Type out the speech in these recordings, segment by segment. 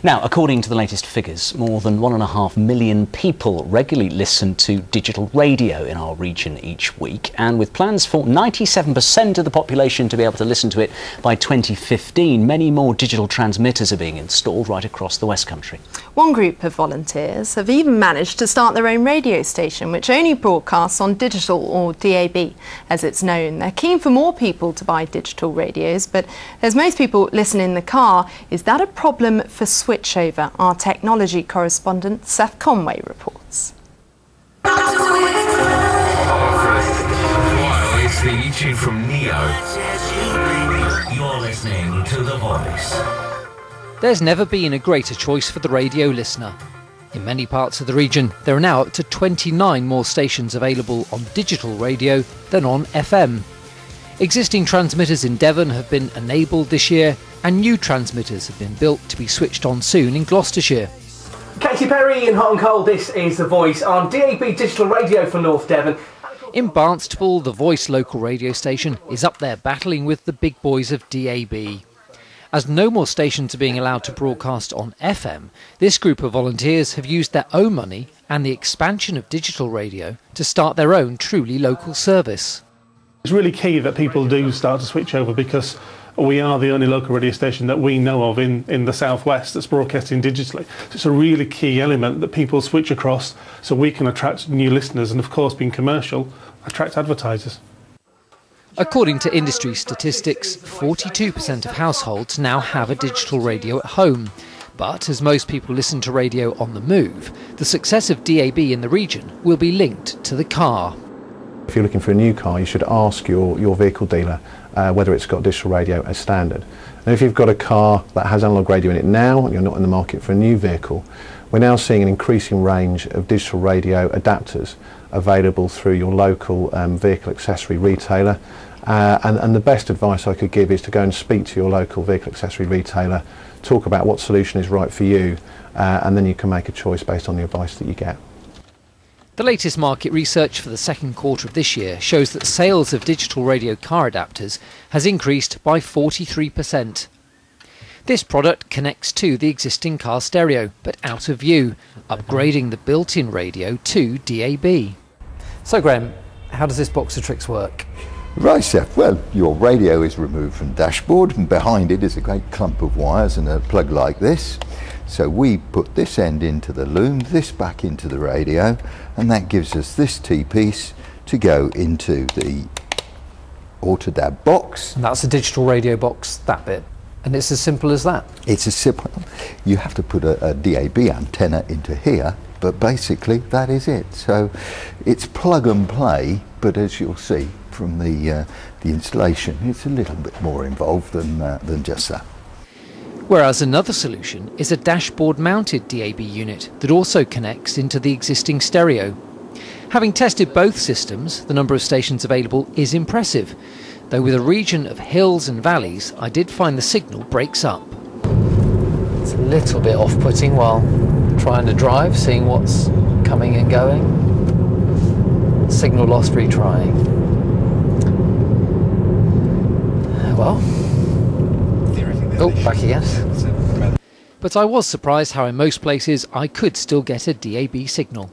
Now, according to the latest figures, more than 1.5 million people regularly listen to digital radio in our region each week, and with plans for 97% of the population to be able to listen to it by 2015, many more digital transmitters are being installed right across the West Country. One group of volunteers have even managed to start their own radio station, which only broadcasts on digital, or DAB as it's known. They're keen for more people to buy digital radios, but as most people listen in the car, is that a problem for switchover? Our technology correspondent Seth Conway reports. It's the YouTube from Neo. You're listening to The Voice. There's never been a greater choice for the radio listener. In many parts of the region, there are now up to 29 more stations available on digital radio than on FM. Existing transmitters in Devon have been enabled this year, and new transmitters have been built to be switched on soon in Gloucestershire. Katy Perry in Hot and Cold, this is The Voice on DAB digital radio for North Devon. In Barnstaple, the Voice local radio station is up there battling with the big boys of DAB. As no more stations are being allowed to broadcast on FM, this group of volunteers have used their own money and the expansion of digital radio to start their own truly local service. It's really key that people do start to switch over, because we are the only local radio station that we know of in the southwest that's broadcasting digitally. So it's a really key element that people switch across so we can attract new listeners and, of course, being commercial, attract advertisers. According to industry statistics, 42% of households now have a digital radio at home. But as most people listen to radio on the move, the success of DAB in the region will be linked to the car. If you're looking for a new car, you should ask your vehicle dealer whether it's got digital radio as standard. And if you've got a car that has analog radio in it now and you're not in the market for a new vehicle, we're now seeing an increasing range of digital radio adapters available through your local vehicle accessory retailer. And the best advice I could give is to go and speak to your local vehicle accessory retailer, talk about what solution is right for you, and then you can make a choice based on the advice that you get. The latest market research for the second quarter of this year shows that sales of digital radio car adapters has increased by 43%. This product connects to the existing car stereo, but out of view, upgrading the built-in radio to DAB. So Graham, how does this box of tricks work? Right, Seth. Well, your radio is removed from the dashboard, and behind it is a great clump of wires and a plug like this. So we put this end into the loom, this back into the radio, and that gives us this T-piece to go into the AutoDAB box. And that's a digital radio box, that bit. And it's as simple as that? It's as simple. You have to put a DAB antenna into here, but basically that is it. So it's plug and play, but as you'll see from the installation, it's a little bit more involved than just that. Whereas another solution is a dashboard-mounted DAB unit that also connects into the existing stereo. Having tested both systems, the number of stations available is impressive, though with a region of hills and valleys, I did find the signal breaks up. It's a little bit off-putting while trying to drive, seeing what's coming and going. Signal lost, retrying. Well, oh, back again. But I was surprised how in most places I could still get a DAB signal.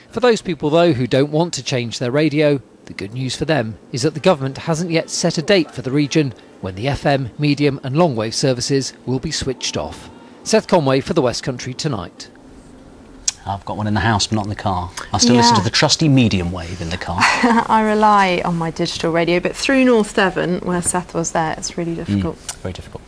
For those people though who don't want to change their radio, the good news for them is that the government hasn't yet set a date for the region when the FM, medium and longwave services will be switched off. Seth Conway for the West Country Tonight. I've got one in the house but not in the car. I still listen to the trusty medium wave in the car. I rely on my digital radio, but through North Devon, where Seth was there, it's really difficult. Very difficult.